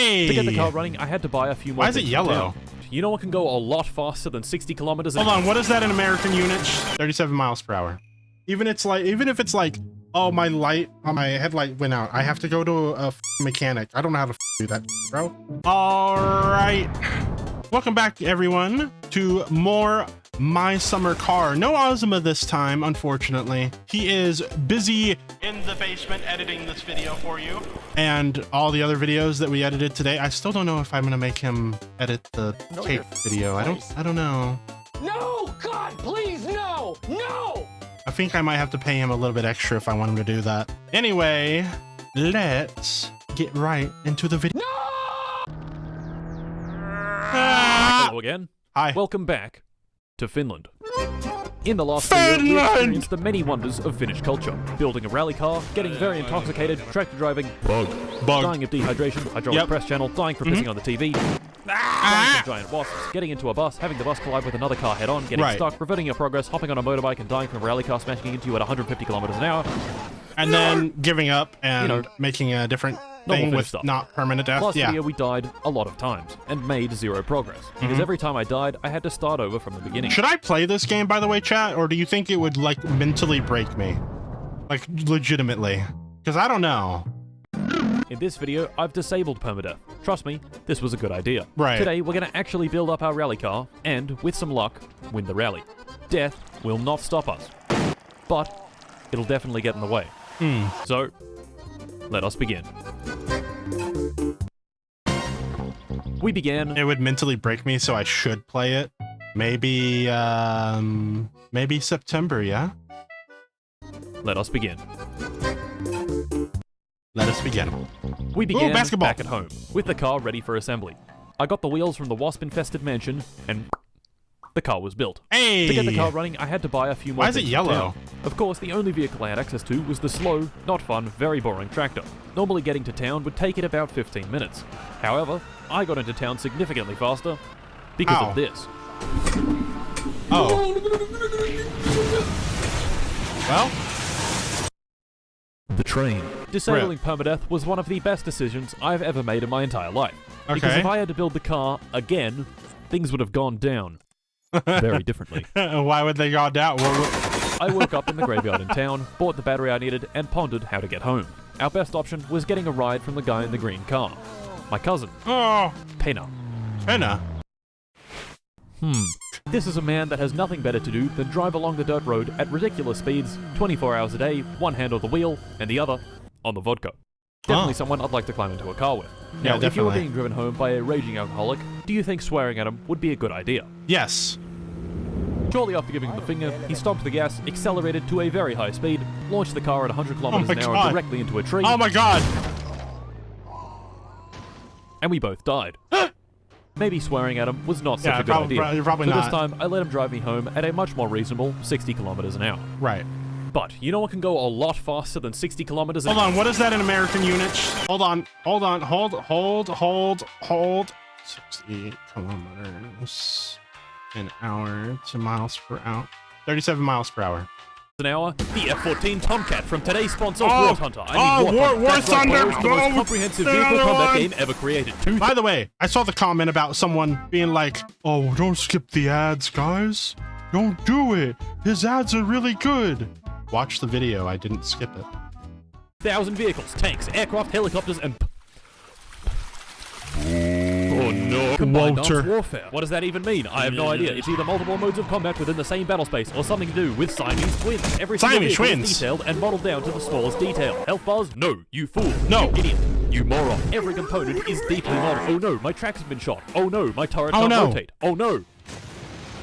Hey! To get the car running, I had to buy a few more. Why is it yellow? You know what can go a lot faster than 60 kilometers an hour? hour? Hold on, what is that in American units? 37 miles per hour. Even if it's like, oh, my light on my headlight went out, I have to go to a mechanic. I don't know how to do that, bro. All right. Welcome back, everyone, to more My Summer Car. No Ozma this time, unfortunately. He is busy in the basement editing this video for you. And all the other videos that we edited today, I still don't know if I'm gonna make him edit the tape video. I don't know. No, God, please, no, no! I think I might have to pay him a little bit extra if I want him to do that. Anyway, let's get right into the video. No! Hello again. Hi. Welcome back to Finland. In the last video, we experienced the many wonders of Finnish culture. Building a rally car, getting very intoxicated, tractor driving, dying of dehydration, hydraulic press channel, dying from pissing on the TV, dying from giant wasps, getting into a bus, having the bus collide with another car head-on, getting stuck, reverting your progress, hopping on a motorbike and dying from a rally car smashing into you at 150 kilometers an hour. And then giving up and making a different thing with not permanent death. Last video we died a lot of times and made zero progress because every time I died I had to start over from the beginning. Should I play this game, by the way, chat, or do you think it would like mentally break me, like legitimately? Because I don't know. In this video I've disabled permadeath. Trust me, this was a good idea. Right. Today we're going to actually build up our rally car and with some luck win the rally. Death will not stop us, but it'll definitely get in the way. So let us begin. We began. It would mentally break me, so I should play it. Maybe, maybe September, yeah? Let us begin. Let us begin. We began basketball. back at home, with the car ready for assembly. I got the wheels from the wasp-infested mansion, and the car was built. Hey! To get the car running, I had to buy a few more. Why is it yellow? Of course, the only vehicle I had access to was the slow, not fun, very boring tractor. Normally getting to town would take it about 15 minutes. However, I got into town significantly faster because of this. Oh. Well? The train. Disabling permadeath was one of the best decisions I've ever made in my entire life. Because Okay. if I had to build the car again, things would have gone down very differently. Why would they go down? I woke up in the graveyard in town, bought the battery I needed, and pondered how to get home. Our best option was getting a ride from the guy in the green car. My cousin. Oh. Penna. Penna. This is a man that has nothing better to do than drive along the dirt road at ridiculous speeds, 24 hours a day, one hand on the wheel, and the other on the vodka. Definitely someone I'd like to climb into a car with. Now, if you were being driven home by a raging alcoholic, do you think swearing at him would be a good idea? Yes. Shortly after giving him the finger, he stomped the gas, accelerated to a very high speed, launched the car at 100 kilometers an hour directly into a tree. Oh my god! And we both died. Maybe swearing at him was not such a good idea. Probably so not. this time, I let him drive me home at a much more reasonable 60 kilometers an hour. Right. But you know what can go a lot faster than 60 kilometers an hour? Hold on, what is that in American units? Hold on. 60 kilometers an hour to miles per hour. 37 miles per hour. An hour, the F-14 Tomcat from today's sponsor, War Hunter. War Thunder! The most comprehensive vehicle combat game ever created. By the way, I saw the comment about someone being like, oh, don't skip the ads, guys. Don't do it. His ads are really good. Watch the video. I didn't skip it. 1,000 vehicles, tanks, aircraft, helicopters, and... Oh no. Combined arms warfare. What does that even mean? I have no idea. It's either multiple modes of combat within the same battle space or something to do with Siamese twins. Every single vehicle is detailed and modeled down to the smallest detail. Health bars? No. You fool. No. You idiot. You moron. Every component is deeply modeled. Oh no, my tracks have been shot. Oh no, my turret can't rotate. Oh no.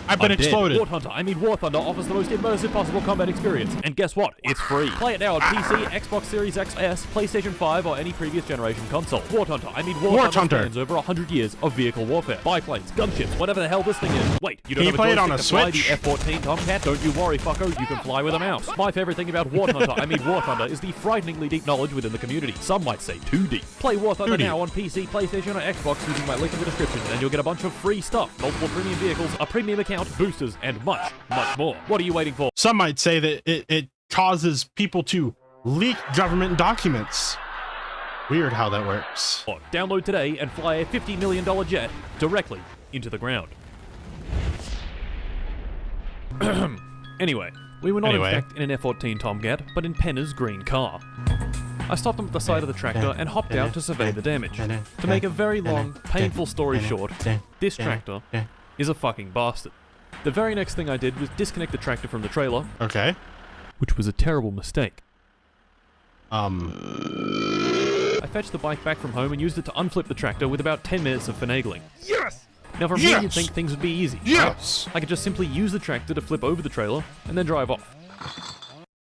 I've been exploded. War Hunter, War Thunder offers the most immersive possible combat experience. And guess what? It's free. Play it now on PC, Xbox Series XS, PlayStation 5, or any previous generation console. War Hunter, War Thunder spans over 100 years of vehicle warfare. Biplanes, gunships, whatever the hell this thing is. Wait, you don't have a joystick to fly the F-14 Tomcat? Don't you worry, fucko, you can fly with a mouse. My favorite thing about War Hunter, War Thunder, is the frighteningly deep knowledge within the community. Some might say too deep. Play War Thunder now on PC, PlayStation, or Xbox using my link in the description, and you'll get a bunch of free stuff, multiple premium vehicles, a premium account, boosters, and much, much more. What are you waiting for? Some might say that it causes people to leak government documents. Weird how that works. Download today and fly a $50 million jet directly into the ground. Anyway, we were not in fact in an F-14 Tomcat, but in Penna's green car. I stopped him at the side of the tractor and hopped out to survey the damage. To make a very long, painful story short, this tractor is a fucking bastard. The very next thing I did was disconnect the tractor from the trailer. Okay. Which was a terrible mistake. I fetched the bike back from home and used it to unflip the tractor with about 10 minutes of finagling. Yes! Now for me, you'd think things would be easy. Yes! Right? I could just simply use the tractor to flip over the trailer and then drive off.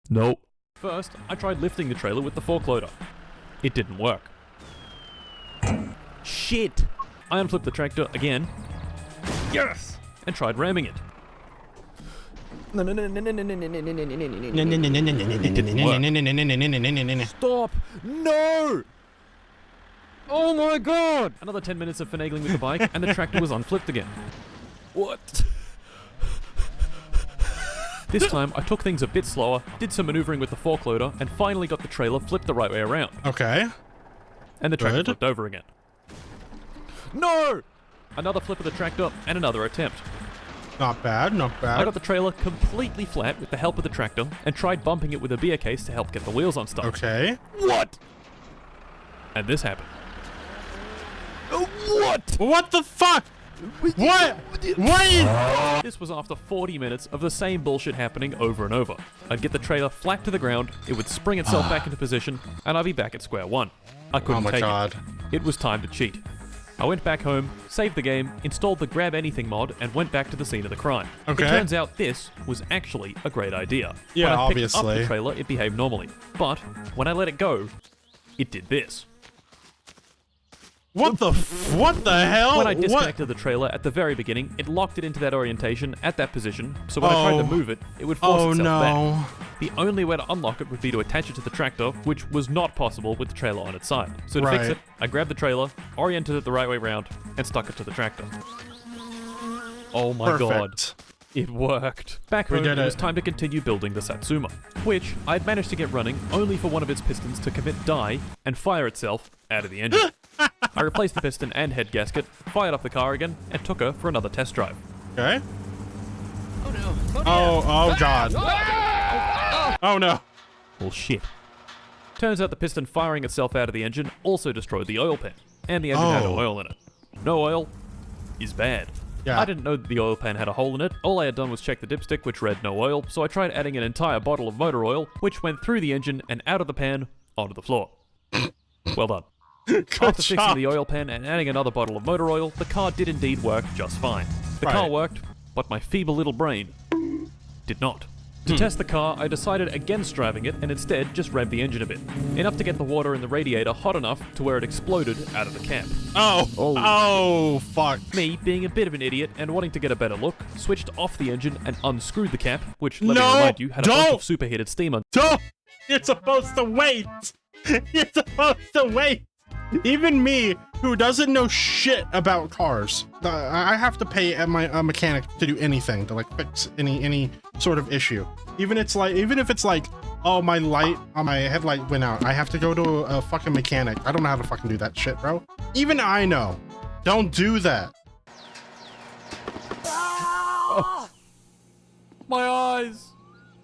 Nope. First, I tried lifting the trailer with the fork loader. It didn't work. Shit! I unflipped the tractor again. Yes! And tried ramming it. It didn't work. Stop! No! Oh my god! Another 10 minutes of finagling with the bike and the tractor was unflipped again. What? This time, I took things a bit slower, did some maneuvering with the fork loader, and finally got the trailer flipped the right way around. Okay. And the tractor flipped over again. No! Another flip of the tractor and another attempt. Not bad, not bad. I got the trailer completely flat with the help of the tractor and tried bumping it with a beer case to help get the wheels unstuck. Okay. What? And this happened. What? What the fuck? What? What? This was after 40 minutes of the same bullshit happening over and over. I'd get the trailer flat to the ground, it would spring itself back into position, and I'd be back at square one. I couldn't take it. It was time to cheat. I went back home, saved the game, installed the Grab Anything mod, and went back to the scene of the crime. Okay. It turns out this was actually a great idea. Yeah, when I picked obviously. up the trailer, it behaved normally. But when I let it go, it did this. What the hell? When I disconnected the trailer at the very beginning, it locked it into that orientation at that position, so when I tried to move it, it would force itself back. The only way to unlock it would be to attach it to the tractor, which was not possible with the trailer on its side. So to fix it, I grabbed the trailer, oriented it the right way round, and stuck it to the tractor. Oh my god. It worked. Back home, it was time to continue building the Satsuma, which I'd managed to get running only for one of its pistons to commit die and fire itself out of the engine. I replaced the piston and head gasket, fired up the car again, and took her for another test drive. Okay. Oh no. Oh god. Oh no. Well, shit. Turns out the piston firing itself out of the engine also destroyed the oil pan, and the engine had no oil in it. No oil is bad. Yeah. I didn't know that the oil pan had a hole in it. All I had done was check the dipstick, which read no oil, so I tried adding an entire bottle of motor oil, which went through the engine and out of the pan onto the floor. Well done. After fixing the oil pan and adding another bottle of motor oil, the car did indeed work just fine. The car worked, but my feeble little brain did not. To test the car, I decided against driving it and instead just revved the engine a bit. Enough to get the water in the radiator hot enough to where it exploded out of the cap. Oh, fuck. Me, being a bit of an idiot and wanting to get a better look, switched off the engine and unscrewed the cap, which, let me remind you, had a bunch of superheated steam under. Don't! You're supposed to wait! You're supposed to wait! Even me, who doesn't know shit about cars, I have to pay a mechanic to do anything, to like fix any sort of issue. Even if it's like, oh, my light on my headlight went out, I have to go to a fucking mechanic. I don't know how to fucking do that shit, bro. Even I know. Don't do that. Oh. My eyes!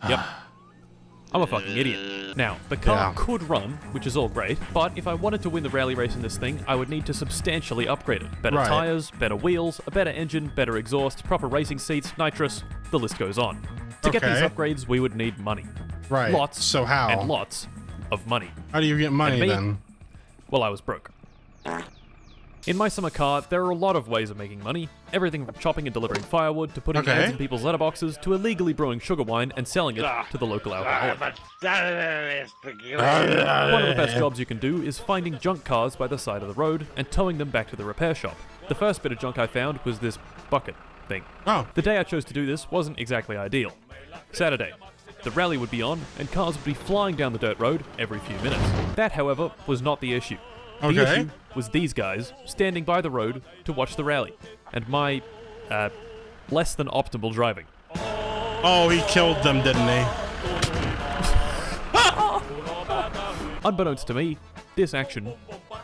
Yep. I'm a fucking idiot. Now, the car could run, which is all great, but if I wanted to win the rally race in this thing, I would need to substantially upgrade it. Better tires, better wheels, a better engine, better exhaust, proper racing seats, nitrous, the list goes on. To get these upgrades, we would need money. Right. Lots. So how? And lots of money. How do you get money then? Well, I was broke. In My Summer Car, there are a lot of ways of making money. Everything from chopping and delivering firewood to putting ads in people's letterboxes to illegally brewing sugar wine and selling it to the local alcoholic. One of the best jobs you can do is finding junk cars by the side of the road and towing them back to the repair shop. The first bit of junk I found was this bucket thing. The day I chose to do this wasn't exactly ideal. Saturday. The rally would be on, and cars would be flying down the dirt road every few minutes. That, however, was not the issue. The issue was these guys standing by the road to watch the rally, and my, less than optimal driving. Oh, he killed them, didn't he? Unbeknownst to me, this action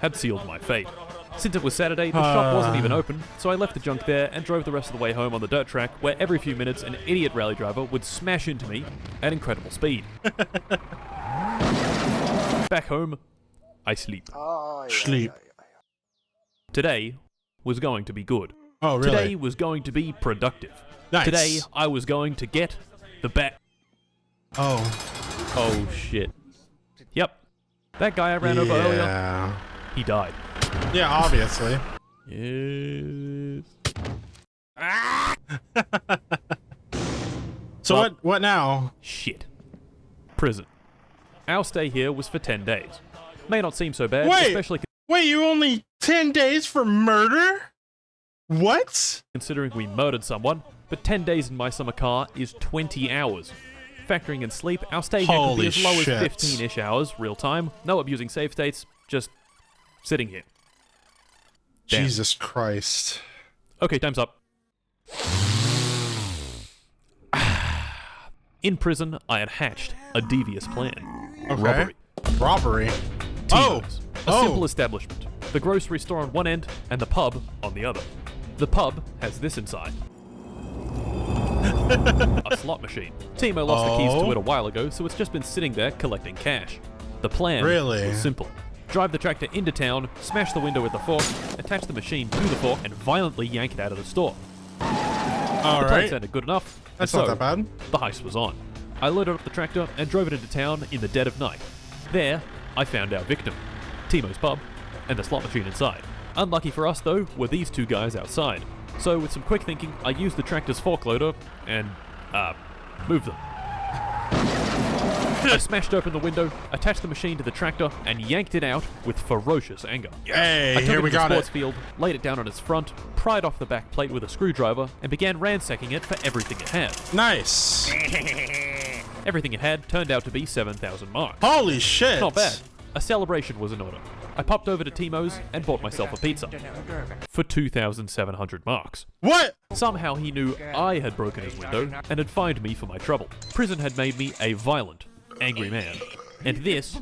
had sealed my fate. Since it was Saturday, the shop wasn't even open, so I left the junk there and drove the rest of the way home on the dirt track, where every few minutes an idiot rally driver would smash into me at incredible speed. Back home, I sleep. Sleep. Today was going to be good. Oh, really? Today was going to be productive. Nice. Today I was going to get the bat. Oh shit. Yep. That guy I ran over earlier, he died. Yeah, obviously. Yes. So Well- what now? Shit. Prison. Our stay here was for 10 days. May not seem so bad, especially Wait, you only 10 days for murder? What? considering we murdered someone, but 10 days in my summer car is 20 hours. Factoring in sleep, our stay here could Holy be as low shit. as 15-ish hours, real time, no abusing save states, just sitting here. Damn. Jesus Christ. Okay, time's up. In prison, I had hatched a devious plan. Okay. Robbery. Robbery? Tito's, a Oh. simple establishment. The grocery store on one end and the pub on the other. The pub has this inside. A slot machine. Timo lost the keys to it a while ago, so it's just been sitting there collecting cash. The plan was simple. Drive the tractor into town, smash the window with the fork, attach the machine to the fork, and violently yank it out of the store. The plan Alright. sounded good enough. That's and not that bad. The heist was on. I loaded up the tractor and drove it into town in the dead of night. There, I found our victim, Timo's pub, and the slot machine inside. Unlucky for us, though, were these two guys outside. So with some quick thinking, I used the tractor's fork loader and, moved them. I smashed open the window, attached the machine to the tractor, and yanked it out with ferocious anger. Hey, I took here it we to the got sports it. field, laid it down on its front, pried off the back plate with a screwdriver, and began ransacking it for everything it had. Nice. Everything it had turned out to be 7,000 marks. Holy shit. Not bad. A celebration was in order. I popped over to Timo's and bought myself a pizza. For 2,700 marks. What? Somehow he knew I had broken his window and had fined me for my trouble. Prison had made me a violent, angry man. And this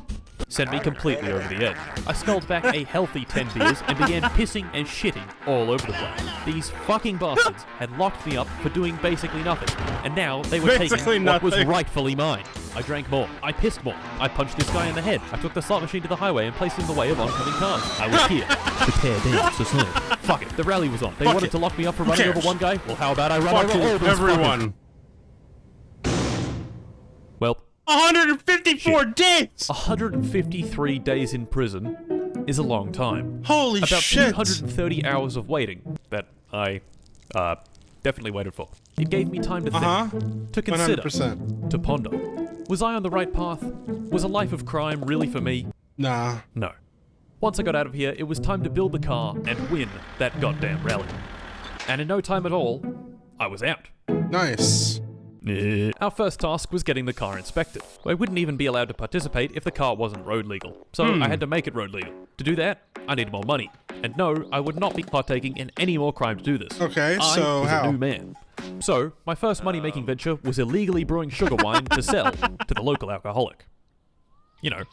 sent me completely over the edge. I sculled back a healthy 10 beers and began pissing and shitting all over the place. These fucking bastards had locked me up for doing basically nothing, and now they were taking what was rightfully mine. I drank more. I pissed more. I punched this guy in the head. I took the slot machine to the highway and placed it in the way of oncoming cars. I was here to tear down society. Fuck it. The rally was on. They wanted to lock me up for running over one guy. Well, how about I run over all those everyone. Well, 154 days. 153 days in prison is a long time. Holy About shit. 230 hours of waiting that I definitely waited for. It gave me time to think, to consider, 100%. to ponder. Was I on the right path? Was a life of crime really for me? Nah. No. Once I got out of here, it was time to build the car and win that goddamn rally. And in no time at all, I was out. Nice. Our first task was getting the car inspected. I wouldn't even be allowed to participate if the car wasn't road legal, so I had to make it road legal. To do that, I needed more money. And no, I would not be partaking in any more crime to do this. Okay, so I was how? a new man. So, my first money-making venture was illegally brewing sugar wine to sell to the local alcoholic. You know,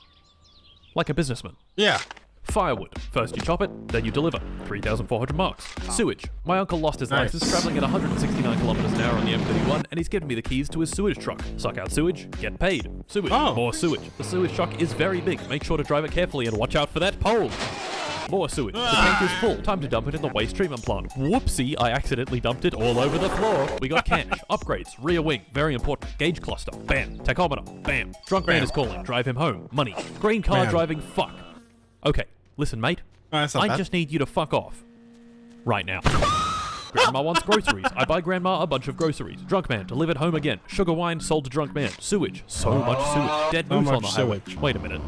like a businessman. Yeah. Firewood. First you chop it, then you deliver. 3,400 marks. Sewage. My uncle lost his Nice. license traveling at 169 kilometers an hour on the M31, and he's given me the keys to his sewage truck. Suck out sewage, get paid. Sewage. More sewage. The sewage truck is very big. Make sure to drive it carefully and watch out for that pole. More sewage. The tank is full. Time to dump it in the waste treatment plant. Whoopsie, I accidentally dumped it all over the floor. We got cash. Upgrades. Rear wing. Very important. Gauge cluster. Bam. Tachometer. Bam. Drunk man is calling. Drive him home. Money. Green car Bam. driving. Fuck. Okay. Listen, mate. That's not I bad. just need you to fuck off. Right now. Grandma wants groceries. I buy Grandma a bunch of groceries. Drunk man, delivered home again. Sugar wine, sold to drunk man. Sewage. So much sewage. Dead So moose on the much highway. sewage. Wait a minute.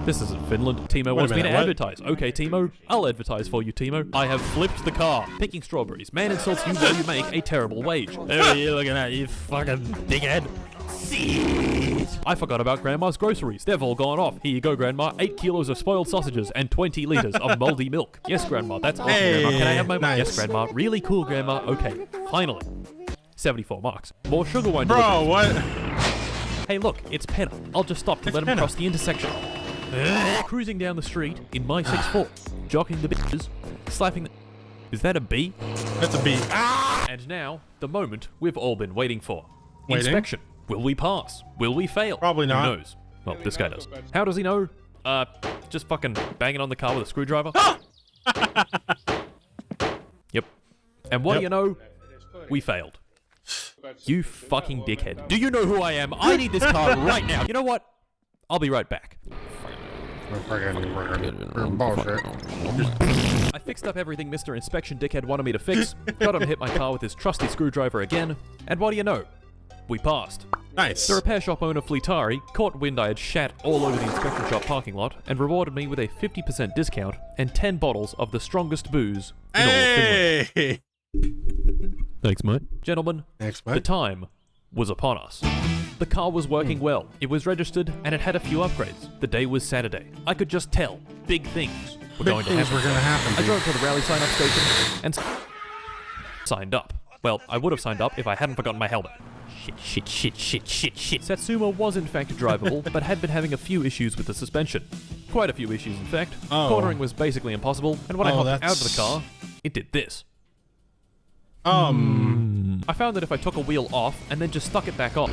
This isn't Finland. Timo wants me to minute, what? advertise. Okay, Timo. I'll advertise for you, Timo. I have flipped the car. Picking strawberries. Man insults you while you make a terrible wage. Who are you looking at, you fucking dickhead? I forgot about Grandma's groceries. They've all gone off. Here you go, Grandma. 8 kilos of spoiled sausages and 20 liters of moldy milk. Yes, Grandma. That's awesome, Grandma. Can I have my... Nice. Yes, Grandma. Really cool, Grandma. Okay, finally. 74 marks. More sugar wine Bro, deliveries. what? Hey, look. It's Penna. I'll just stop to let him Penna. cross the intersection. Cruising down the street in my 6'4", jocking the bitches, slapping the... Is that a bee? That's a bee. And now, the moment we've all been waiting for. Waiting? Inspection. Will we pass? Will we fail? Probably not. Who knows? Well, this guy does. How does he know? Just fucking banging on the car with a screwdriver? Yep. And what do you know? We failed. You fucking dickhead. Do you know who I am? I need this car right now. You know what? I'll be right back. Bullshit. I fixed up everything Mr. Inspection Dickhead wanted me to fix, got him to hit my car with his trusty screwdriver again, and what do you know? We passed. Nice. The repair shop owner Fleetari caught wind I had shat all over the inspection shop parking lot and rewarded me with a 50% discount and 10 bottles of the strongest booze in all of Finland. Hey! Thanks, mate. Gentlemen, Thanks, the mate. time was upon us. The car was working well, it was registered, and it had a few upgrades. The day was Saturday. I could just tell big things were going to happen. Were gonna happen. I drove to the rally sign-up station and signed up. Well, I would have signed up if I hadn't forgotten my helmet. Shit. Satsuma was in fact drivable, but had been having a few issues with the suspension. Quite a few issues, in fact. Oh. Cornering was basically impossible, and when I hopped out that's- of the car, it did this. Oh. I found that if I took a wheel off and then just stuck it back on.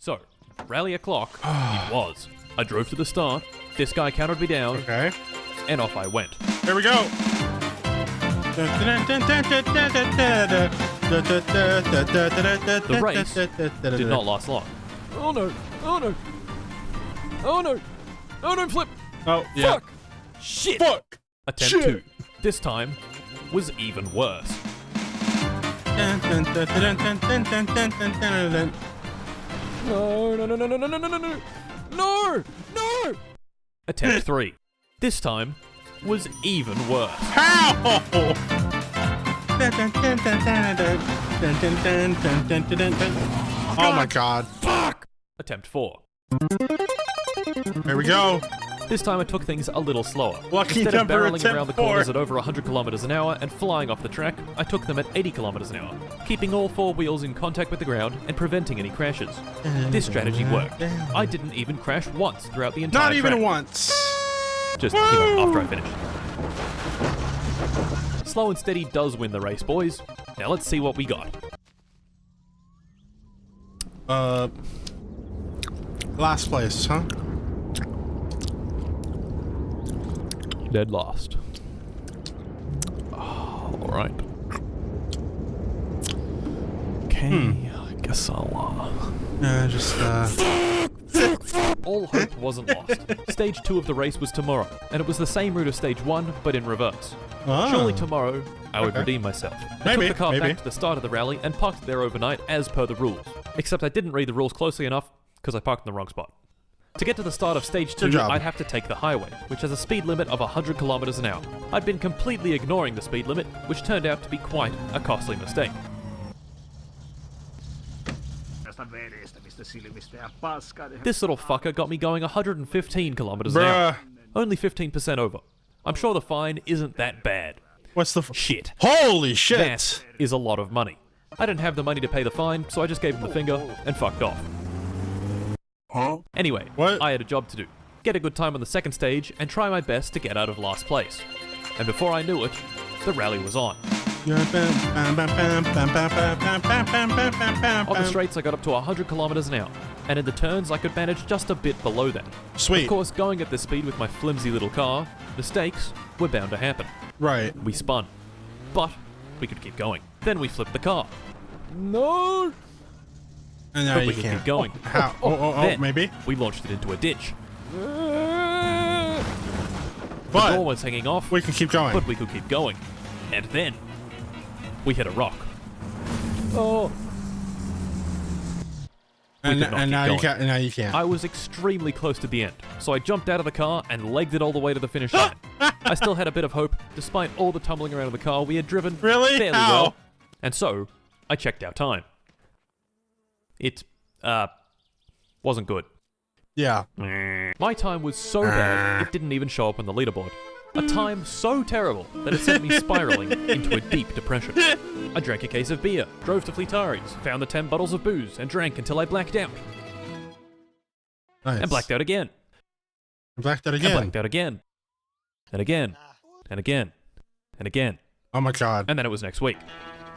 So, rally o'clock, it was. I drove to the start, this guy counted me down, Okay. and off I went. Here we go. The race did not last long. Oh no, oh no, oh no, oh no, flip! Oh, yeah. Fuck! Shit! Fuck! Attempt Shit. 2. This time was even worse. No, no, no, no, no, no, no, no, no, no, no, no! Attempt 3. This time was even worse. How? Oh my god. Fuck! Attempt 4. Here we go. This time I took things a little slower. Lucky Instead of number barreling attempt around the 4. corners at over 100 kilometers an hour and flying off the track, I took them at 80 kilometers an hour, keeping all 4 wheels in contact with the ground and preventing any crashes. This strategy worked. I didn't even crash once throughout the entire Not even track. once. Just, you know, after I finished. Slow and steady does win the race, boys. Now let's see what we got. Last place, huh? Dead last. Oh, alright. Okay, I guess I'll, All hope wasn't lost. Stage 2 of the race was tomorrow, and it was the same route as Stage 1, but in reverse. Ah. Surely tomorrow, I would Okay. redeem myself. I Maybe, took the car maybe. back to the start of the rally and parked there overnight as per the rules. Except I didn't read the rules closely enough, because I parked in the wrong spot. To get to the start of Stage 2, Good job. I'd have to take the highway, which has a speed limit of 100 kilometers an hour. I'd been completely ignoring the speed limit, which turned out to be quite a costly mistake. This little fucker got me going 115 kilometers an hour. Bruh. Only 15% over. I'm sure the fine isn't that bad. What's the Shit. Holy shit! That is a lot of money. I didn't have the money to pay the fine, so I just gave him the finger and fucked off. Huh? Anyway, What? I had a job to do. Get a good time on the second stage and try my best to get out of last place. And before I knew it, the rally was on. On the straights, I got up to 100 kilometers an hour, and in the turns, I could manage just a bit below that. Sweet. Of course, going at this speed with my flimsy little car, mistakes were bound to happen. Right. We spun, but we could keep going. Then we flipped the car. No! And now But you we could can't. keep going. How? Then Maybe. we launched it into a ditch. The But door was hanging off, we can keep going. but we could keep going. And then we hit a rock. Oh. and could not keep now you going. can't. Now you can't. I was extremely close to the end, so I jumped out of the car and legged it all the way to the finish line. I still had a bit of hope, despite all the tumbling around of the car we had driven Really? fairly How? well. And so, I checked our time. It, wasn't good. Yeah. My time was so bad, it didn't even show up on the leaderboard. A time so terrible that it sent me spiraling into a deep depression. I drank a case of beer, drove to Fleetari's, found the 10 bottles of booze, and drank until I blacked out. Nice. And blacked out again. And blacked out And again. blacked out again. And again. And again. And again. Oh my god. And then it was next week.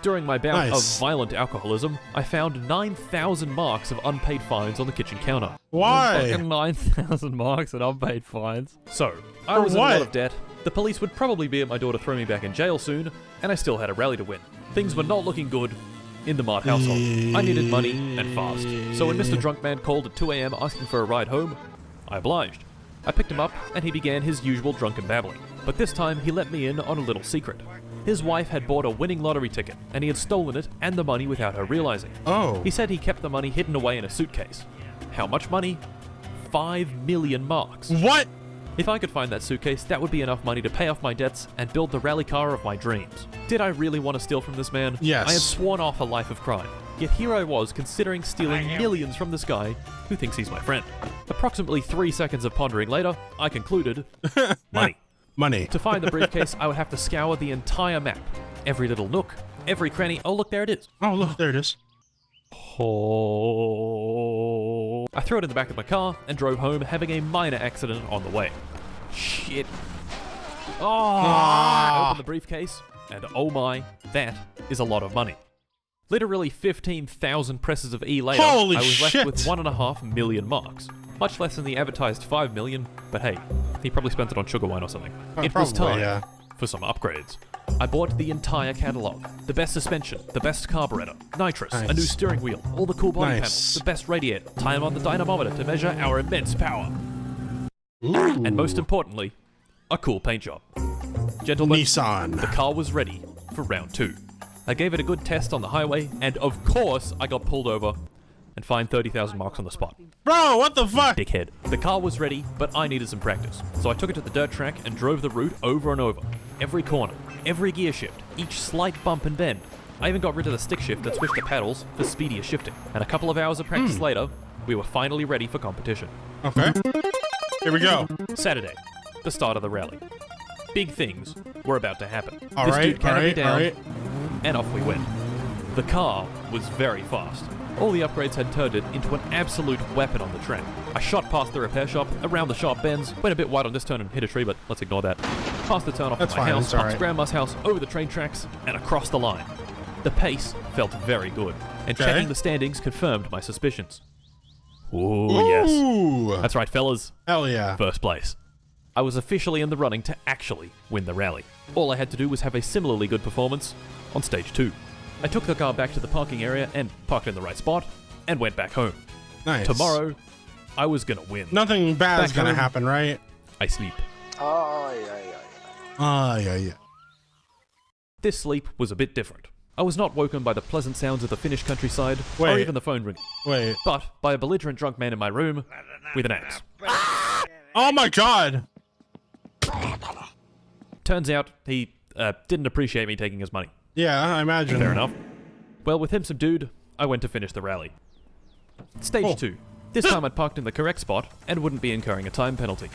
During my bout of violent alcoholism, I found 9,000 marks of unpaid fines on the kitchen counter. Why? Fucking 9,000 marks and unpaid fines. So, I was in a lot of debt. The police would probably be at my door to throw me back in jail soon, and I still had a rally to win. Things were not looking good in the Mart household. I needed money, and fast. So when Mr. Drunk Man called at 2 AM asking for a ride home, I obliged. I picked him up, and he began his usual drunken babbling. But this time, he let me in on a little secret. His wife had bought a winning lottery ticket, and he had stolen it and the money without her realizing. Oh. He said he kept the money hidden away in a suitcase. How much money? 5 million marks. What? If I could find that suitcase, that would be enough money to pay off my debts and build the rally car of my dreams. Did I really want to steal from this man? Yes. I had sworn off a life of crime. Yet here I was, considering stealing millions from this guy who thinks he's my friend. Approximately 3 seconds of pondering later, I concluded, money. Money. To find the briefcase, I would have to scour the entire map. Every little nook, every cranny. Oh, look, there it is. Oh, look, there it is. Oh. I threw it in the back of my car and drove home, having a minor accident on the way. Shit. Oh. I opened the briefcase, and oh my, that is a lot of money. Literally 15,000 presses of E later, Holy I was left shit. with 1.5 million marks. Much less than the advertised 5 million, but hey, he probably spent it on sugar wine or something. It was probably, time for some upgrades. I bought the entire catalog. The best suspension, the best carburetor, nitrous, a new Nice. steering wheel, all the cool body Nice. panels, the best radiator, time on the dynamometer to measure our immense power. Ooh. And most importantly, a cool paint job. Gentlemen, Nissan. the car was ready for round 2. I gave it a good test on the highway, and of course I got pulled over and fined 30,000 marks on the spot. Bro, what the fuck? Dickhead. The car was ready, but I needed some practice. So I took it to the dirt track and drove the route over and over. Every corner, every gear shift, each slight bump and bend. I even got rid of the stick shift and switched to paddles for speedier shifting. And a couple of hours of practice later, we were finally ready for competition. Okay. Here we go. Saturday, the start of the rally. Big things were about to happen. This Alright, dude counted me down, alright. and off we went. The car was very fast. All the upgrades had turned it into an absolute weapon on the track. I shot past the repair shop, around the sharp bends, went a bit wide on this turn and hit a tree, but let's ignore that. Past the turn off That's at my fine, house, it's past alright. Grandma's house, over the train tracks, and across the line. The pace felt very good, and Okay. checking the standings confirmed my suspicions. Ooh, yes. Ooh. That's right, fellas. Hell yeah. First place. I was officially in the running to actually win the rally. All I had to do was have a similarly good performance on stage 2. I took the car back to the parking area and parked in the right spot and went back home. Nice. Tomorrow, I was gonna win. Nothing bad is Back gonna home. happen, right? I sleep. Yeah. This sleep was a bit different. I was not woken by the pleasant sounds of the Finnish countryside or Wait. even the phone ringing, Wait. but by a belligerent drunk man in my room with an axe. Oh my god. Turns out he didn't appreciate me taking his money. Yeah, I imagine. Fair enough. Well, with him subdued, I went to finish the rally. Stage 2. This time I'd parked in the correct spot and wouldn't be incurring a time penalty.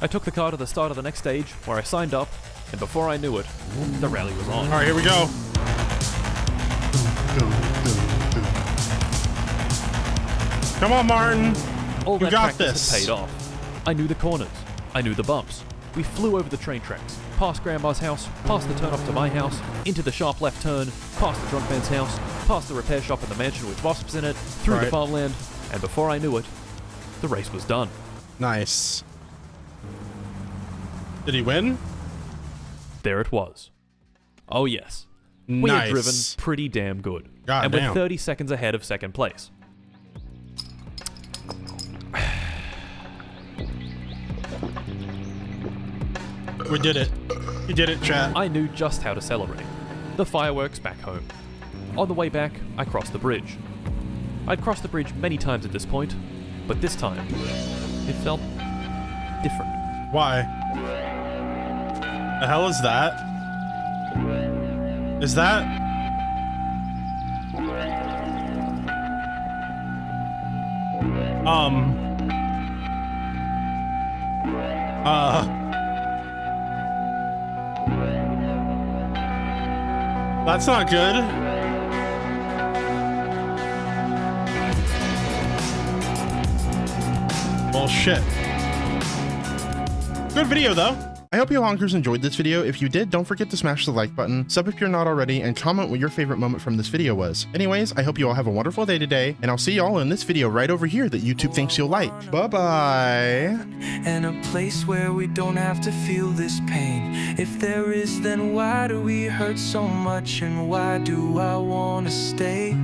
I took the car to the start of the next stage where I signed up, and before I knew it, the rally was on. Alright, here we go. Come on, Martin. All You that got practice this. had paid off. I knew the corners. I knew the bumps. We flew over the train tracks, past Grandma's house, past the turn off to my house, into the sharp left turn, past the drunk man's house, past the repair shop and the mansion with wasps in it, through the Right. farmland, and before I knew it, the race was done. Nice. Did he win? There it was. Oh yes. We Nice. had driven pretty damn good. God and damn. we're 30 seconds ahead of second place. We did it. You did it, chat. I knew just how to celebrate. The fireworks back home. On the way back, I crossed the bridge. I'd crossed the bridge many times at this point, but this time, it felt different. Why? The hell is that? Is that? That's not good. Well, shit. Good video, though. I hope you honkers enjoyed this video. If you did, don't forget to smash the like button, sub if you're not already, and comment what your favorite moment from this video was. Anyways, I hope you all have a wonderful day today, and I'll see y'all in this video right over here that YouTube thinks you'll like. Bye-bye. And a place where we don't have to feel this pain. If there is, then why do we hurt so much, and why do I wanna stay?